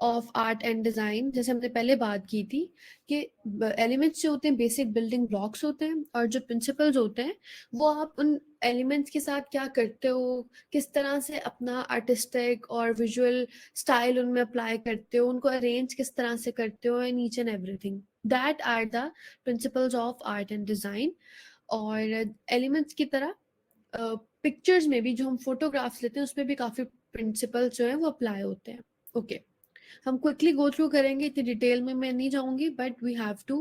Of art and design, जैसे हमने पहले बात की थी कि एलिमेंट्स जो होते हैं बेसिक बिल्डिंग ब्लॉक्स होते हैं, और जो प्रिंसिपल्स होते हैं वो आप उन एलिमेंट्स के साथ क्या करते हो, किस तरह से अपना आर्टिस्टिक और विजुअल स्टाइल उनमें अप्लाई करते हो, उनको अरेंज किस तरह से करते हो, and each and everything that are the principles of art and design. और एलिमेंट्स की तरह पिक्चर्स में भी जो हम फोटोग्राफ्स लेते हैं उसमें भी काफी प्रिंसिपल्स जो है वो अप्लाई होते हैं। ओके, हम क्विकली गो थ्रू करेंगे, इतनी डिटेल में मैं नहीं जाऊंगी, but we have to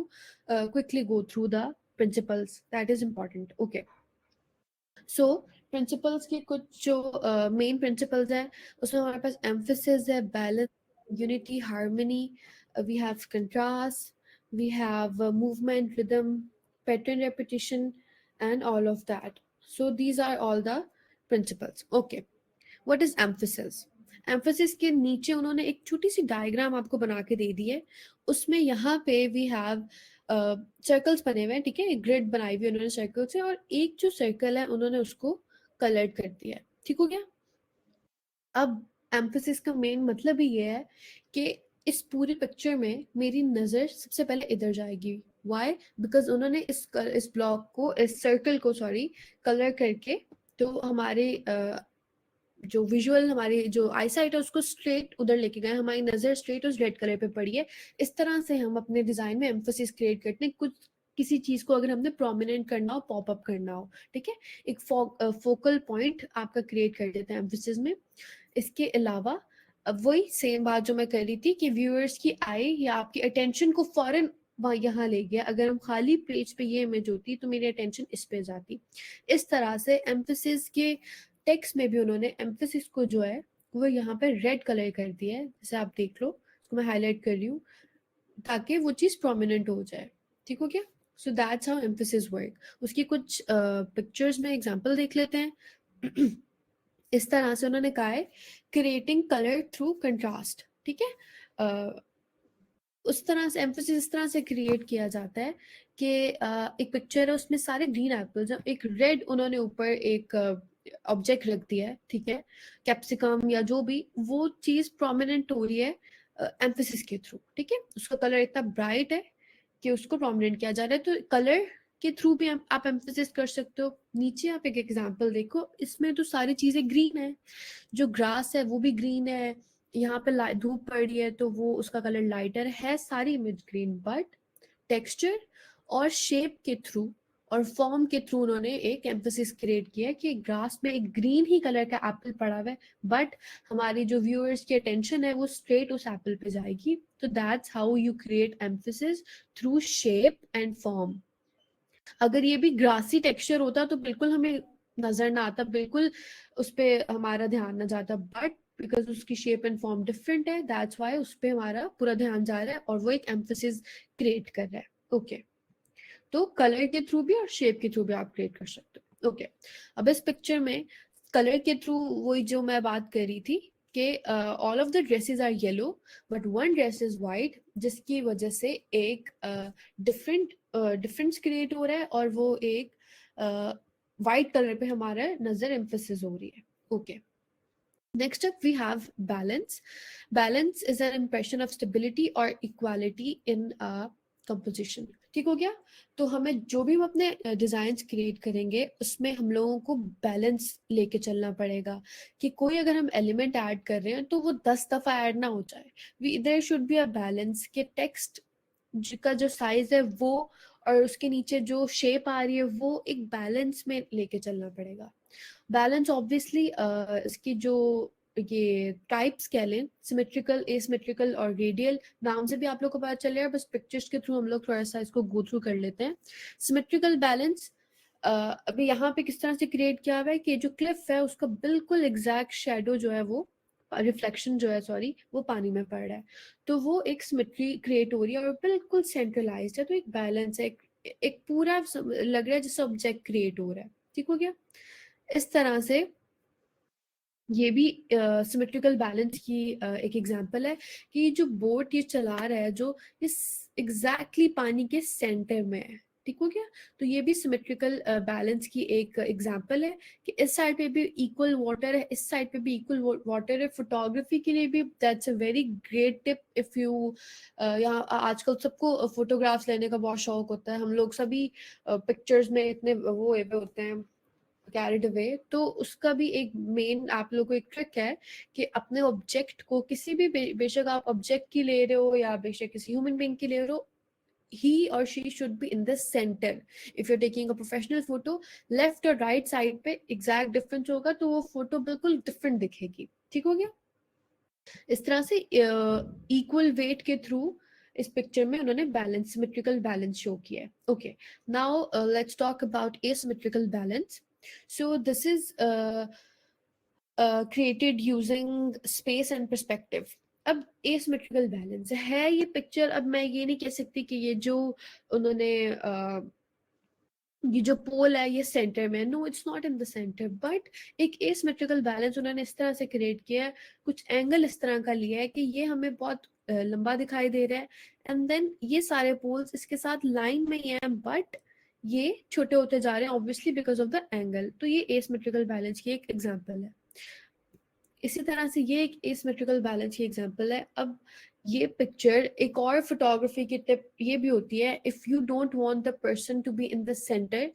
quickly go through the principles, that is important. Okay, so principles के कुछ जो मेन प्रिंसिपल्स है उसमें हमारे पास एम्फेसिस है, balance, unity, harmony, we have contrast, we have movement, rhythm, pattern, repetition and all of that. So these are all the principles. Okay, what is emphasis? Emphasis के नीचे उन्होंने एक छोटी सी डायग्राम आपको बना के दे दी है। उसमें यहाँ पे वी हैव सर्कल्स बने हुए हैं, ठीक है, एक ग्रिड बनाई हुई है उन्होंने सर्कल से, और एक जो सर्कल है उन्होंने उसको कलर कर दिया है। ठीक हो गया? अब एम्फेसिस का मेन मतलब ही ये है कि इस पूरी पिक्चर में मेरी नजर सबसे पहले इधर जाएगी। वाई? बिकॉज उन्होंने इस ब्लॉक को, इस सर्कल को सॉरी, कलर करके तो हमारे जो विजुअल, हमारी जो आई साइट है उसको स्ट्रेट उधर लेके गए, हमारी नजर स्ट्रेट उस रेड कलर पे पड़ी है। इस तरह से हम अपने डिजाइन में एम्फोसिस क्रिएट करते हैं। कुछ किसी चीज को अगर हमने प्रोमिनेंट करना हो, पॉप अप करना हो, ठीक है, एक फोकल पॉइंट आपका क्रिएट कर देते हैं एम्फोसिस में। इसके अलावा अब वही सेम बात जो मैं कर रही थी कि व्यूअर्स की आई या आपकी अटेंशन को फौरन वहाँ यहाँ ले गया। अगर हम खाली पेज पे ये इमेज होती तो मेरी अटेंशन इस पे जाती। इस तरह से एम्फेसिस के टेक्स्ट में भी उन्होंने एम्फेसिस को जो है वो यहाँ पे रेड कलर कर दिया है, जैसे आप देख लो, इसको मैं हाईलाइट कर रही हूँ ताकि वो चीज प्रोमिनेंट हो जाए। ठीक हो गया? So that's how emphasis work. उसकी कुछ पिक्चर्स में एग्जांपल देख लेते हैं। इस तरह से उन्होंने कहा है क्रिएटिंग कलर थ्रू कंट्रास्ट। ठीक है, उस तरह से एम्फोसिस इस तरह से क्रिएट किया जाता है कि एक पिक्चर है उसमें सारे ग्रीन एप्पल्स हैं, एक रेड उन्होंने ऊपर एक ऑब्जेक्ट रख दिया है, ठीक है, कैप्सिकम या जो भी, वो चीज प्रोमिनेंट हो रही है एम्फोसिस के थ्रू। ठीक है, उसका कलर इतना ब्राइट है कि उसको प्रोमिनेंट किया जा रहा है, तो कलर के थ्रू भी आप एम्फोसिस कर सकते हो। नीचे आप एक एग्जांपल देखो, इसमें तो सारी चीजें ग्रीन है, जो ग्रास है वो भी ग्रीन है, यहाँ पे धूप पड़ रही है तो वो उसका कलर लाइटर है, सारी इमेज ग्रीन, बट टेक्सचर और शेप के थ्रू और फॉर्म के थ्रू उन्होंने एक एम्फोसिस क्रिएट किया है कि ग्रास में एक ग्रीन ही कलर का एप्पल पड़ा हुआ है, बट हमारी जो व्यूअर्स की अटेंशन है वो स्ट्रेट उस एप्पल पे जाएगी। तो that's how you create emphasis, through shape and form. अगर ये भी ग्रासी टेक्सचर होता तो बिल्कुल हमें नजर ना आता, बिल्कुल उस पर हमारा ध्यान ना जाता, बट बिकॉज उसकी शेप एंड फॉर्म डिफरेंट है, दैट्स वाई उस पर हमारा पूरा ध्यान जा रहा है और वो एक एम्फोसिस क्रिएट कर रहा है। ओके, तो कलर के थ्रू भी और शेप के थ्रू भी आप क्रिएट कर सकते हो। ओके, अब इस पिक्चर में कलर के थ्रू वही जो मैं बात कर रही थी कि all of the dresses are yellow but one dress is white, जिसकी वजह से एक डिफरेंस क्रिएट हो रहा है और वो एक वाइट कलर पे हमारा नजर एम्फेसिस हो रही है। Okay, next up we have balance. Balance is an impression of stability or equality in a composition. ठीक हो गया? तो हमें जो भी हम अपने डिजाइन क्रिएट करेंगे उसमें हम लोगों को बैलेंस लेके चलना पड़ेगा कि कोई अगर हम एलिमेंट ऐड कर रहे हैं तो वो 10 दफा ऐड ना हो जाए। There should be a balance कि टेक्स्ट का जो साइज है वो और उसके नीचे जो शेप आ रही है वो एक बैलेंस में लेके चलना पड़ेगा। बैलेंस ऑब्वियसली इसकी जो ये टाइप्स कह लें, सिमेट्रिकल, एसिमेट्रिकल और रेडियल, नाम से भी आप लोग को पता चल रहा है, बस पिक्चर्स के थ्रू हम लोग थोड़ा सा इसको गो थ्रू कर लेते हैं। सिमेट्रिकल बैलेंस अभी यहाँ पे किस तरह से क्रिएट किया हुआ है कि जो क्लिफ है उसका बिल्कुल एग्जैक्ट शेडो जो है वो, रिफ्लेक्शन जो है सॉरी, वो पानी में पड़ रहा है, तो वो एक सिमेट्री क्रिएट हो रही है और बिल्कुल सेंट्रलाइज्ड है, तो एक बैलेंस है, एक पूरा लग रहा है जैसे ऑब्जेक्ट क्रिएट हो रहा है। ठीक हो गया? इस तरह से ये भी सिमेट्रिकल बैलेंस की एक एग्जांपल है कि जो बोट ये चला रहा है जो इस एग्जैक्टली पानी के सेंटर में है। ठीक हो गया। तो ये भी सिमेट्रिकल बैलेंस की एक एग्जांपल है कि इस साइड पे भी इक्वल वाटर है, इस साइड पे भी इक्वल वाटर है। फोटोग्राफी के लिए भी that's a very great tip if you, यहाँ आजकल सबको फोटोग्राफ्स लेने का बहुत शौक होता है, हम लोग सभी पिक्चर्स में इतने वो हुए होते हैं, कैरिड अवे। तो उसका भी एक मेन आप लोगों को एक ट्रिक है कि अपने ऑब्जेक्ट को किसी भी बेशक आप ऑब्जेक्ट की ले रहे हो या बेशक किसी ह्यूमन बीइंग की ले रहे हो, he or she should be in the center. if you're taking a professional photo, left और right side पे exact difference होगा तो वो फोटो बिल्कुल different दिखेगी। ठीक हो गया। इस तरह से इक्वल वेट के थ्रू इस पिक्चर में उन्होंने बैलेंस, सिमेट्रिकल बैलेंस शो किया है। Okay, now let's talk about asymmetrical balance. So this is created using space and perspective. अब एसिमेट्रिकल बैलेंस है ये पिक्चर, अब मैं ये नहीं कह सकती कि ये जो उन्होंने ये जो पोल है ये सेंटर में, no it's not in the centre, but एक एसिमेट्रिकल बैलेंस उन्होंने इस तरह से क्रिएट किया है, कुछ एंगल इस तरह का लिया है कि ये हमें बहुत लंबा दिखाई दे रहा है, एंड देन ये सारे पोल्स इसके साथ लाइन में ही हैं, बट ये छोटे होते जा रहे हैं obviously because of the angle. तो ये एसिमेट्रिकल बैलेंस की एक एग्जांपल है। इसी तरह से ये एक एसिमेट्रिकल बैलेंस की एग्जांपल है। अब ये पिक्चर एक और फोटोग्राफी की टिप ये भी होती है, if you don't want the person to be in the centre,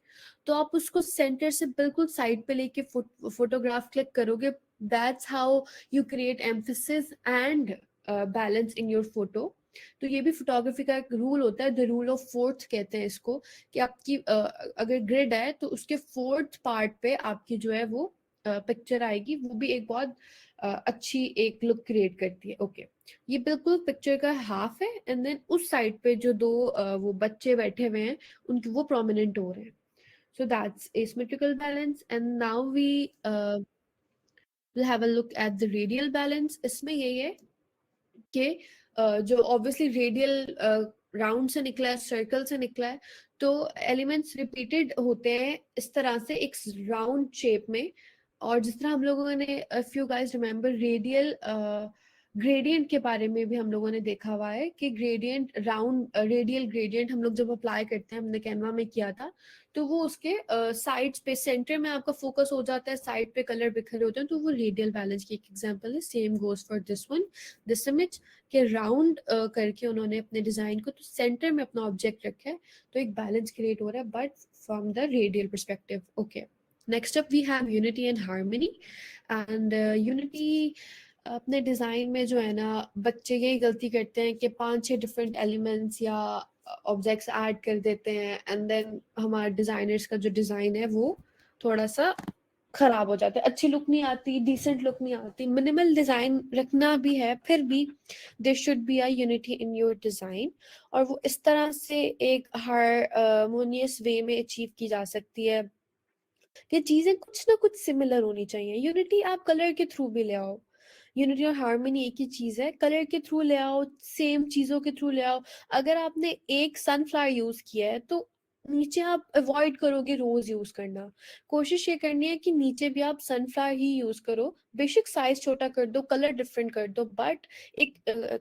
तो आप उसको सेंटर से बिल्कुल साइड पे लेके फोटोग्राफ क्लिक करोगे। That's how you create emphasis and balance in your photo. तो ये भी फोटोग्राफी का एक रूल होता है, द रूल ऑफ फोर्थ कहते हैं इसको, कि आपकी अगर ग्रिड है तो उसके फोर्थ पार्ट पे आपकी जो है वो पिक्चर आएगी, वो भी एक बहुत अच्छी एक लुक क्रिएट करती है। ओके, ये बिल्कुल पिक्चर का हाफ है, एंड देन उस साइड पे जो दो वो बच्चे बैठे हुए हैं उनके वो प्रोमिनेंट हो रहे हैं। So that's asymmetrical balance, and now we will have a look at the radial balance। इसमें यही है कि जो ऑब्वियसली रेडियल राउंड से निकला है, सर्कल से निकला है, तो एलिमेंट्स रिपीटेड होते हैं इस तरह से एक राउंड शेप में। और जिस तरह हम लोगों ने, if you guys remember, radial gradient के बारे में भी हम लोगों ने देखा हुआ है कि ग्रेडियंट, राउंड रेडियल ग्रेडियंट हम लोग जब अप्लाई करते हैं, हमने कैनवा में किया था, तो वो उसके साइड्स पे, सेंटर में आपका फोकस हो जाता है, साइड पे कलर बिखरे होते हैं, तो वो रेडियल बैलेंस की एक एग्जांपल है। Same goes for this one, this image, के राउंड करके उन्होंने अपने डिजाइन को तो सेंटर में अपना ऑब्जेक्ट रखा है, तो एक बैलेंस क्रिएट हो रहा है but from the radial perspective. Okay, next up we have unity and harmony. And unity अपने डिजाइन में जो है ना, बच्चे यही गलती करते हैं कि 5-6 डिफरेंट एलिमेंट्स या ऑब्जेक्ट्स ऐड कर देते हैं, एंड देन हमारे डिजाइनर्स का जो डिजाइन है वो थोड़ा सा खराब हो जाता है, अच्छी लुक नहीं आती, डिसेंट लुक नहीं आती। मिनिमल डिजाइन रखना भी है, फिर भी there should be a unity in your design, और वो इस तरह से एक हारमोनियस वे में अचीव की जा सकती है कि चीजें कुछ ना कुछ सिमिलर होनी चाहिए। यूनिटी आप कलर के थ्रू भी ले आओ, यूनिटी और हार्मनी एक ही चीज है, कलर के थ्रू ले आओ, सेम चीजों के थ्रू ले आओ। अगर आपने एक सनफ्लावर यूज किया है तो नीचे आप अवॉइड करोगे रोज यूज करना, कोशिश ये करनी है कि नीचे भी आप सनफ्लावर ही यूज करो, बेशक साइज छोटा कर दो, कलर डिफरेंट कर दो, बट एक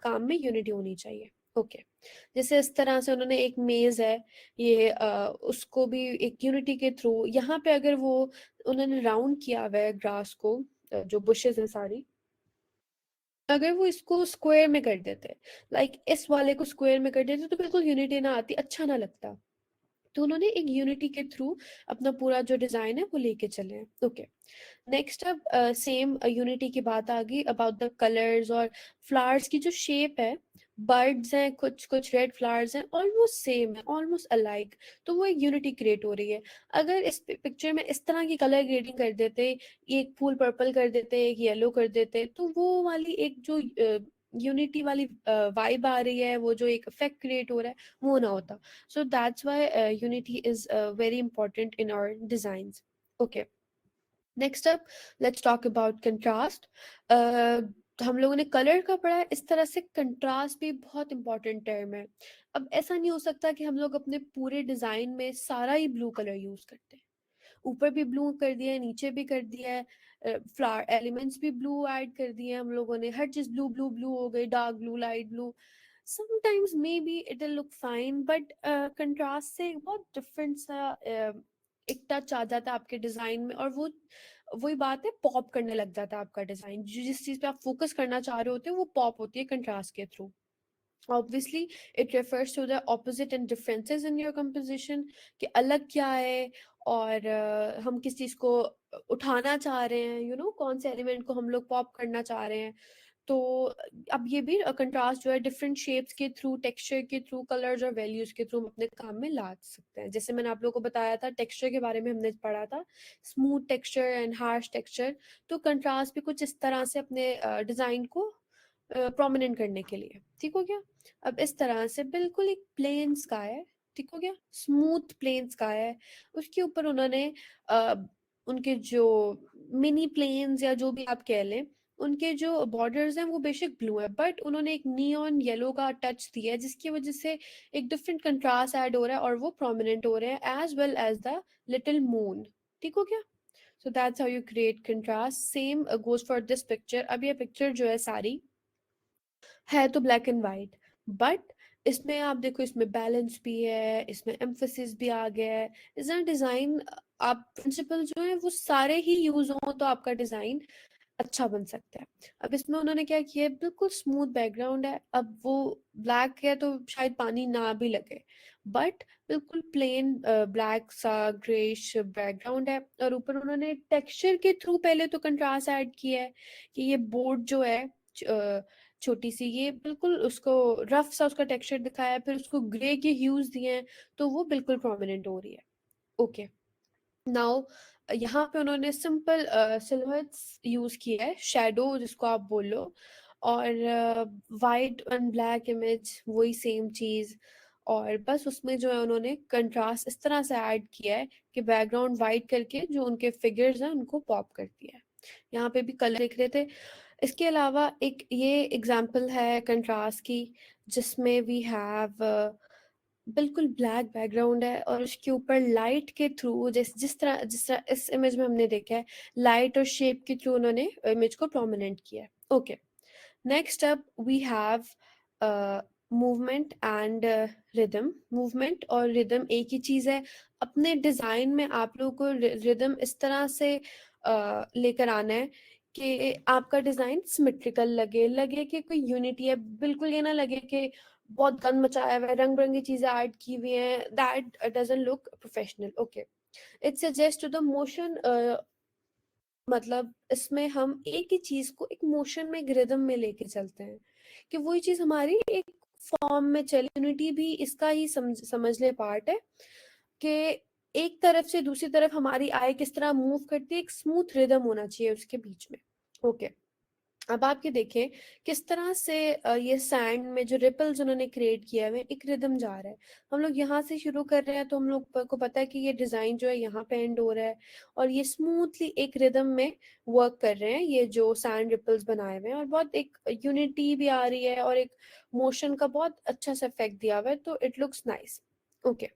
काम में यूनिटी होनी चाहिए। ओके, जैसे इस तरह से उन्होंने एक मेज है, ये उसको भी एक यूनिटी के थ्रू, यहाँ पे अगर वो उन्होंने राउंड किया हुआ है ग्रास को, जो बुशेस है सारी, अगर वो इसको स्क्वायर में कर देते, लाइक इस वाले को स्क्वायर में कर देते, तो बिल्कुल यूनिटी ना आती, अच्छा ना लगता। तो उन्होंने एक यूनिटी के थ्रू अपना पूरा जो डिजाइन है वो लेके चले हैं। ओके, नेक्स्ट अब सेम यूनिटी की बात आ गई अबाउट द कलर्स और फ्लावर्स की जो शेप है, बर्ड्स हैं, कुछ कुछ रेड फ्लावर्स हैं, ऑलमोस्ट सेम है, ऑलमोस्ट अलाइक, तो वो एक यूनिटी क्रिएट हो रही है। अगर इस पिक्चर में इस तरह की कलर ग्रेडिंग कर देते, एक फूल पर्पल कर देते, एक येलो कर देते, तो वो वाली एक जो यूनिटी वाली वाइब आ रही है, वो जो एक इफेक्ट क्रिएट हो रहा है, वो ना होता। So that's why unity is very important in our designs. Okay, next up let's talk about contrast. हम लोगों ने कलर का पढ़ा है, इस तरह से कंट्रास्ट भी बहुत इंपॉर्टेंट टर्म है। अब ऐसा नहीं हो सकता कि हम लोग अपने पूरे डिजाइन में सारा ही ब्लू कलर यूज करते हैं, ऊपर भी ब्लू कर दिया है, नीचे भी कर दिया है, फ्लावर एलिमेंट्स भी ब्लू ऐड कर दिए हैं हम लोगों ने, हर चीज ब्लू ब्लू ब्लू हो गई, dark blue, light blue. Sometimes may be it will look fine, but contrast से एक बहुत डिफरेंट सा एक टच आ जाता है आपके डिजाइन में, और वो वही बात है, पॉप करने लग जाता है आपका डिजाइन। जिस चीज पे आप फोकस करना चाह रहे होते हो वो पॉप होती है कंट्रास्ट के through. Obviously, it refers to the opposite and differences in your composition, कि अलग क्या है, और हम किस चीज को उठाना चाह रहे हैं, कौन से एलिमेंट को हम लोग पॉप करना चाह रहे हैं। तो अब ये भी कंट्रास्ट जो है डिफरेंट शेप्स के थ्रू, टेक्सचर के थ्रू, कलर्स और वैल्यूज के थ्रू हम अपने काम में ला सकते हैं। जैसे मैंने आप लोगों को बताया था, टेक्सचर के बारे में हमने पढ़ा था, smooth texture and harsh texture. तो कंट्रास्ट भी कुछ इस तरह से अपने डिजाइन को प्रोमिनेंट करने के लिए, ठीक हो गया। अब इस तरह से बिल्कुल एक प्लेन स्काई है, ठीक हो गया, स्मूथ प्लेन स्काई है, उसके ऊपर उन्होंने अ, उनके जो मिनी प्लेन्स या जो भी आप कह लें, उनके जो बॉर्डर्स हैं वो बेशक ब्लू है, बट उन्होंने एक नियॉन येलो का टच दिया है, जिसकी वजह से एक डिफरेंट कंट्रास्ट ऐड हो रहा है और वो प्रोमिनेंट हो रहे हैं, as well as the little moon, ठीक हो गया। So that's how you create contrast. Same goes for this picture. अब ये पिक्चर जो है सारी है तो ब्लैक एंड वाइट, बट इसमें आप देखो, इसमें बैलेंस भी है, इसमें एम्फोसिस भी आ गया है, इसमें डिजाइन, आप प्रिंसिपल जो है वो सारे ही यूज हो तो आपका डिजाइन अच्छा बन सकता है। अब इसमें उन्होंने क्या किया है, बिल्कुल स्मूथ बैकग्राउंड है, अब वो ब्लैक है तो शायद पानी ना भी लगे, बट बिल्कुल प्लेन ब्लैक सा ग्रेश बैकग्राउंड है, और ऊपर उन्होंने टेक्सचर के थ्रू पहले तो कंट्रास्ट ऐड किया है, कि ये बोर्ड जो है छोटी सी, ये बिल्कुल उसको रफ सा उसका टेक्सचर दिखाया है, फिर उसको ग्रे के ह्यूज दिए हैं, तो वो बिल्कुल प्रोमिनेंट हो रही है। ओके, नाउ यहाँ पे उन्होंने सिंपल सिलुएट्स यूज किया है, शेडो जिसको आप बोलो, और वाइट एंड ब्लैक इमेज वही सेम चीज, और बस उसमें जो है उन्होंने कंट्रास्ट इस तरह से ऐड किया है कि बैकग्राउंड वाइट करके जो उनके फिगर्स हैं उनको पॉप कर दिया है। यहाँ पे भी कलर देख रहे थे। इसके अलावा एक ये एग्जांपल है कंट्रास्ट की, जिसमें वी हैव बिल्कुल ब्लैक बैकग्राउंड है, और उसके ऊपर लाइट के थ्रू, जिस तरह इस इमेज में हमने देखा है, लाइट और शेप के थ्रू उन्होंने इमेज को प्रोमिनेंट किया है। Okay, next up we have movement and rhythm. Movement और रिदम एक ही चीज है। अपने डिजाइन में आप लोगों को रिदम इस तरह से लेकर आना है कि आपका डिजाइन सिमेट्रिकल लगे कि कोई यूनिटी है, बिल्कुल ये ना लगे कि बहुत गंद मचाया हुआ है, रंग बिरंगी चीजें ऐड की हुई हैं, that doesn't look professional. Okay, it suggest to the motion, मतलब इसमें हम एक ही चीज को एक मोशन में, एक रिदम में लेके चलते हैं, कि वही चीज हमारी एक फॉर्म में चले। यूनिटी भी इसका ही समझ ले पार्ट है, कि एक तरफ से दूसरी तरफ हमारी आई किस तरह मूव करती है, एक स्मूथ रिदम होना चाहिए उसके बीच में। ओके, अब आप ये देखें किस तरह से ये सैंड में जो रिपल्स उन्होंने क्रिएट किया है एक रिदम जा रहा है। हम लोग यहाँ से शुरू कर रहे हैं तो हम लोग को पता है कि ये डिजाइन जो है यहाँ पे एंड हो रहा है, और ये स्मूथली एक रिदम में वर्क कर रहे हैं, ये जो सैंड रिपल्स बनाए हुए हैं, और बहुत एक यूनिटी भी आ रही है, और एक मोशन का बहुत अच्छा सा इफेक्ट दिया हुआ है, तो it looks nice. Okay,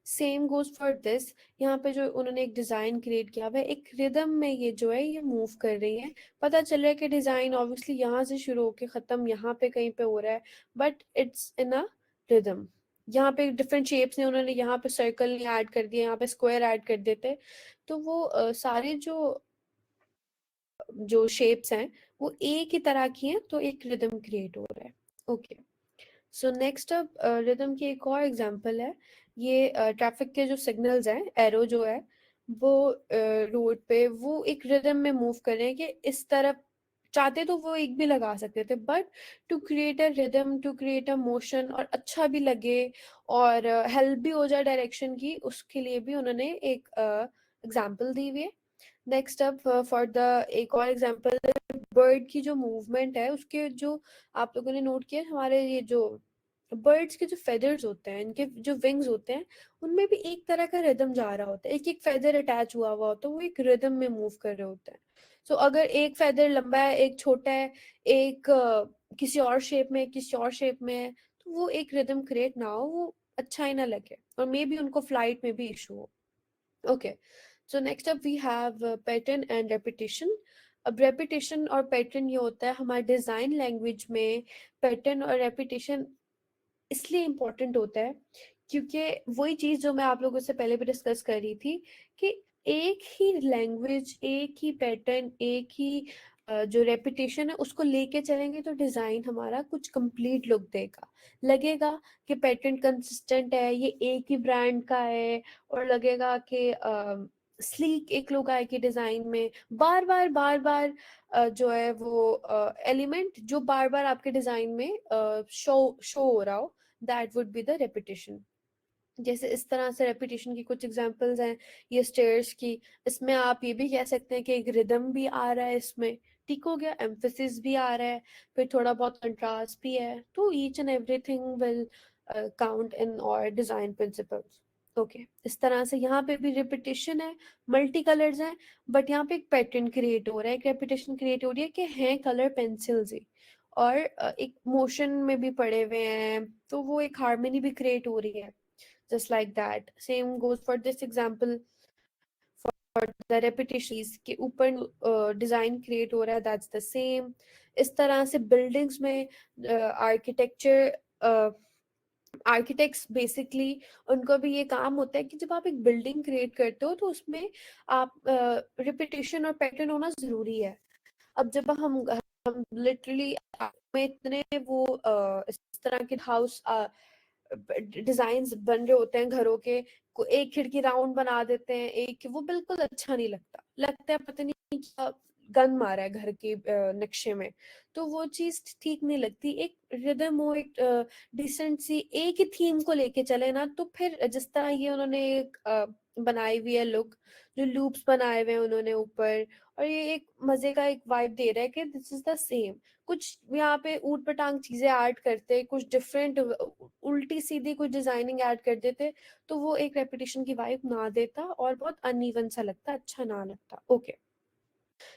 same goes for this. यहाँ पे जो उन्होंने एक डिजाइन क्रिएट किया हुआ है, एक रिदम में ये जो है ये मूव कर रही है। पता चल रहा है कि डिजाइन ऑब्वियसली यहाँ से शुरू होके खत्म यहाँ पे कहीं पे हो रहा है, but it's in a rhythm. यहाँ पे डिफरेंट शेप्स ने, उन्होंने यहाँ पे सर्कल ऐड कर दिए, यहाँ पे स्क्वायर ऐड कर देते, तो वो सारे जो जो शेप्स हैं वो एक ही तरह की हैं, तो एक रिदम क्रिएट हो रहा है। ओके, सो नेक्स्ट अब रिदम की एक और एग्जांपल है। ये ट्रैफिक के जो सिग्नल्स हैं, एरो जो है वो रोड पे वो एक रिदम में मूव कर रहे हैं, कि इस तरफ चाहते तो वो एक भी लगा सकते थे, but to create a rhythm, to create a motion, और अच्छा भी लगे और हेल्प भी हो जाए डायरेक्शन की, उसके लिए भी उन्होंने एक एग्जांपल दी हुई है। नेक्स्ट अप फॉर द एक और एग्जांपल, बर्ड की जो मूवमेंट है उसके जो आप लोगों ने नोट किया, हमारे ये जो बर्ड्स के जो फेदर्स होते हैं, इनके जो विंग्स होते हैं, उनमें भी एक तरह का रिदम जा रहा होता है, एक एक फेदर अटैच हुआ हुआ होता है, वो एक रिदम में मूव कर रहे होते हैं। सो अगर एक फेदर लंबा है, एक छोटा है, एक किसी और शेप में, किसी और शेप में है, तो वो एक रिदम क्रिएट ना हो, वो अच्छा ही ना लगे, और मे बी उनको फ्लाइट में भी इशू हो। Okay, so next up we have pattern and repetition. अब रेपिटेशन और पैटर्न ये होता है हमारे डिजाइन लैंग्वेज में। पैटर्न और रेपिटेशन इसलिए इम्पोर्टेंट होता है क्योंकि वही चीज जो मैं आप लोगों से पहले भी डिस्कस कर रही थी कि एक ही लैंग्वेज, एक ही पैटर्न, एक ही जो रेपिटेशन है उसको लेके चलेंगे तो डिजाइन हमारा कुछ कंप्लीट लुक देगा। लगेगा कि पैटर्न कंसिस्टेंट है, ये एक ही ब्रांड का है, और लगेगा कि स्लीक एक लुक आएगी डिजाइन में। बार बार बार बार जो है वो एलिमेंट जो बार बार आपके डिजाइन में शो शो हो रहा हो, that would be the repetition. जैसे इस तरह से रेपिटेशन की कुछ एग्जांपल्स हैं ये स्टेयर्स की। इसमें आप ये भी कह सकते हैं कि एक रिदम भी आ रहा है इसमें, ठीक हो गया, एम्फेसिस भी आ रहा है, फिर थोड़ा बहुत कंट्रास्ट भी है। तो each and everything will count in और डिजाइन प्रिंसिपल्स। ओके, इस तरह से यहाँ पे भी रिपीटेशन है, मल्टी कलर्स हैं, बट यहाँ पे एक पैटर्न क्रिएट हो रहा है, एक रेपिटेशन क्रिएट हो रही है कि हैं कलर पेंसिल्स ही, और एक मोशन में भी पड़े हुए हैं, तो वो एक हार्मनी भी क्रिएट हो रही है। just like that same goes for this example for the repetition के ऊपर डिजाइन क्रिएट हो रहा है, that's the same। इस तरह से बिल्डिंग्स में आर्किटेक्चर आर्किटेक्ट्स बेसिकली उनको भी ये काम होता है कि जब आप एक बिल्डिंग क्रिएट करते हो तो उसमें आप रिपीटेशन और पैटर्न होना जरूरी है। अब जब हम लिटरली में इतने वो इस तरह के हाउस डिजाइन बन रहे होते हैं घरों के, एक खिड़की राउंड बना देते हैं, एक वो बिल्कुल अच्छा नहीं लगता, लगता है पता नहीं क्या गन मारा है घर के नक्शे में। तो वो चीज ठीक नहीं लगती। एक रिदम हो, एक डिसेंट सी एक ही थीम को लेके चले ना, तो फिर जिस तरह ये उन्होंने एक बनाई हुई है लुक, जो लूप्स बनाए हुए हैं उन्होंने ऊपर, और ये एक मजे का एक वाइब दे रहा है कि दिस इज द सेम। कुछ यहाँ पे ऊट पटांग चीजें ऐड करते, कुछ डिफरेंट उल्टी सीधी कुछ डिजाइनिंग ऐड कर देते, तो वो एक रेपिटेशन की वाइब ना देता और बहुत अनइवन सा लगता, अच्छा ना लगता। ओके,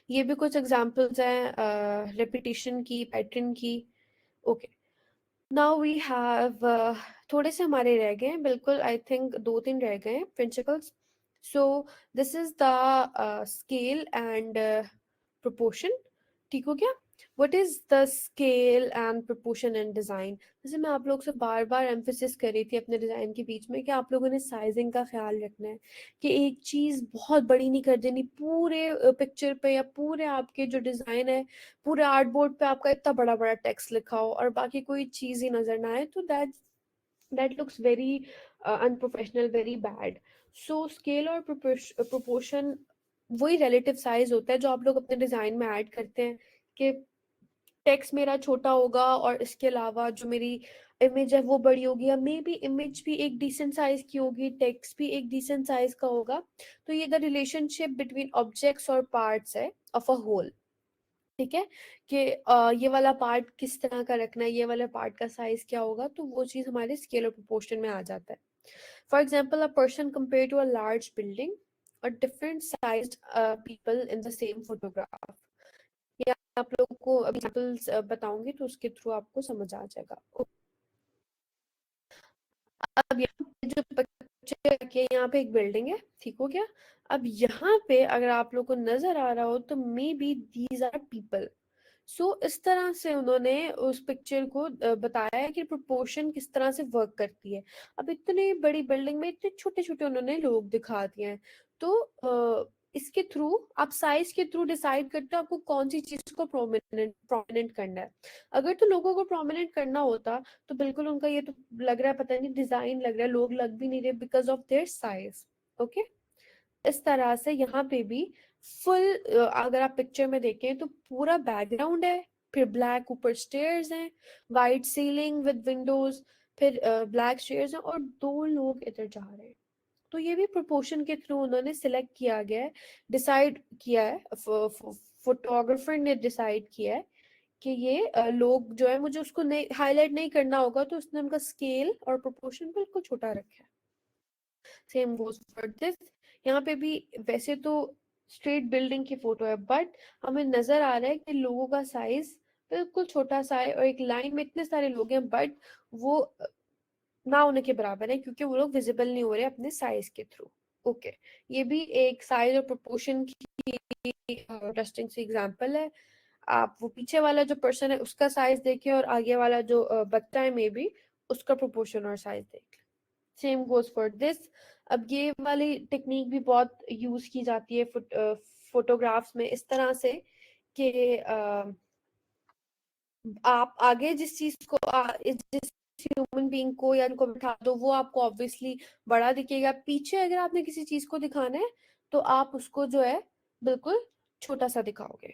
ये भी कुछ एग्जांपल्स हैं रेपिटेशन की, पैटर्न की। ओके, नाउ वी हैव थोड़े से हमारे रह गए हैं, बिल्कुल आई थिंक दो तीन रह गए हैं principles. So this is the scale and proportion, ठीक हो गया। What is the scale and proportion in design? जैसे मैं आप लोग से बार बार एम्फेसिस कर रही थी अपने डिजाइन के बीच में कि आप लोगों ने साइजिंग का ख्याल रखना है, कि एक चीज बहुत बड़ी नहीं कर देनी पूरे पिक्चर पे, या पूरे आपके जो डिजाइन है पूरे आर्टबोर्ड पे आपका इतना बड़ा बड़ा टेक्स्ट लिखा हो और बाकी कोई चीज ही नजर ना आए, तो that looks very unprofessional, very bad. So scale और प्रोपोर्शन वही रिलेटिव साइज होता है जो आप लोग अपने डिजाइन में ऐड करते हैं, कि टेक्स्ट मेरा छोटा होगा और इसके अलावा जो मेरी इमेज है वो बड़ी होगी, या मे बी इमेज भी एक डिसेंट साइज की होगी, टेक्स्ट भी एक डिसेंट साइज का होगा। तो ये द रिलेशनशिप बिटवीन ऑब्जेक्ट्स और पार्ट्स है ऑफ अ होल, ठीक है, कि ये वाला पार्ट किस तरह का रखना है, ये वाला पार्ट का साइज क्या होगा, तो वो चीज हमारे स्केल और प्रोपोर्शन में आ जाता है। For example a person compare to a large building और different sized people in the same photograph. ये आप लोगों को अभी एग्जाम्पल्स बताऊंगी तो उसके थ्रू आपको समझ आ जाएगा। अब यहाँ पे जो पिक्चर रखी है, यहाँ पे एक बिल्डिंग है, ठीक हो गया। अब यहाँ पे अगर आप लोग को नजर आ रहा हो तो maybe these are people. So इस तरह से उन्होंने उस पिक्चर को बताया है कि प्रोपोर्शन किस तरह से वर्क करती है। अब इतनी बड़ी बिल्डिंग में इतने छोटे छोटे उन्होंने लोग दिखा दिए हैं, तो इसके थ्रू आप साइज के थ्रू डिसाइड करते हो आपको कौन सी चीज को प्रोमिनेंट प्रोमिनेंट करना है। अगर तो लोगों को प्रोमिनेंट करना होता तो बिल्कुल उनका ये तो लग रहा है पता नहीं डिजाइन लग रहा है, लोग लग भी नहीं रहे because of their size. Okay, इस तरह से यहाँ पे भी फुल अगर आप पिक्चर में देखें तो पूरा बैकग्राउंड है, फिर ब्लैक ऊपर स्टेयर्स हैं, वाइट सीलिंग विद विंडोज, फिर ब्लैक स्टेयर्स हैं और दो लोग इधर जा रहे हैं। तो ये भी प्रोपोर्शन के थ्रू उन्होंने सिलेक्ट किया गया है, डिसाइड किया है, फोटोग्राफर ने डिसाइड किया है कि ये लोग जो है, मुझे उसको नहीं हाईलाइट नहीं करना होगा, तो उसने उनका स्केल और प्रोपोर्शन बिल्कुल छोटा रखा है। Same goes for this. यहाँ पे भी वैसे तो स्ट्रेट बिल्डिंग की फोटो है, बट हमें नजर आ रहा है कि लोगों का साइज बिल्कुल छोटा सा है, और एक लाइन में इतने सारे लोग हैं बट वो ना होने के बराबर है, क्योंकि वो लोग विजिबल नहीं हो रहे अपने साइज के थ्रू। ओके, ये भी एक साइज और प्रोपोर्शन की इंटरेस्टिंग सी एग्जांपल है। आप वो पीछे वाला जो पर्सन है उसका साइज देखें और आगे वाला जो बच्चा है मे बी उसका प्रोपोर्शन और साइज देख लें। Same goes for this. अब ये वाली टेक्निक भी बहुत यूज की जाती है फोटोग्राफ्स में इस तरह से कि आप आगे जिस चीज को जिस ह्यूमन बीइंग को या इनको बिठा दो वो आपको ऑब्वियसली बड़ा दिखेगा। पीछे अगर आपने किसी चीज को दिखाना है तो आप उसको जो है बिल्कुल छोटा सा दिखाओगे।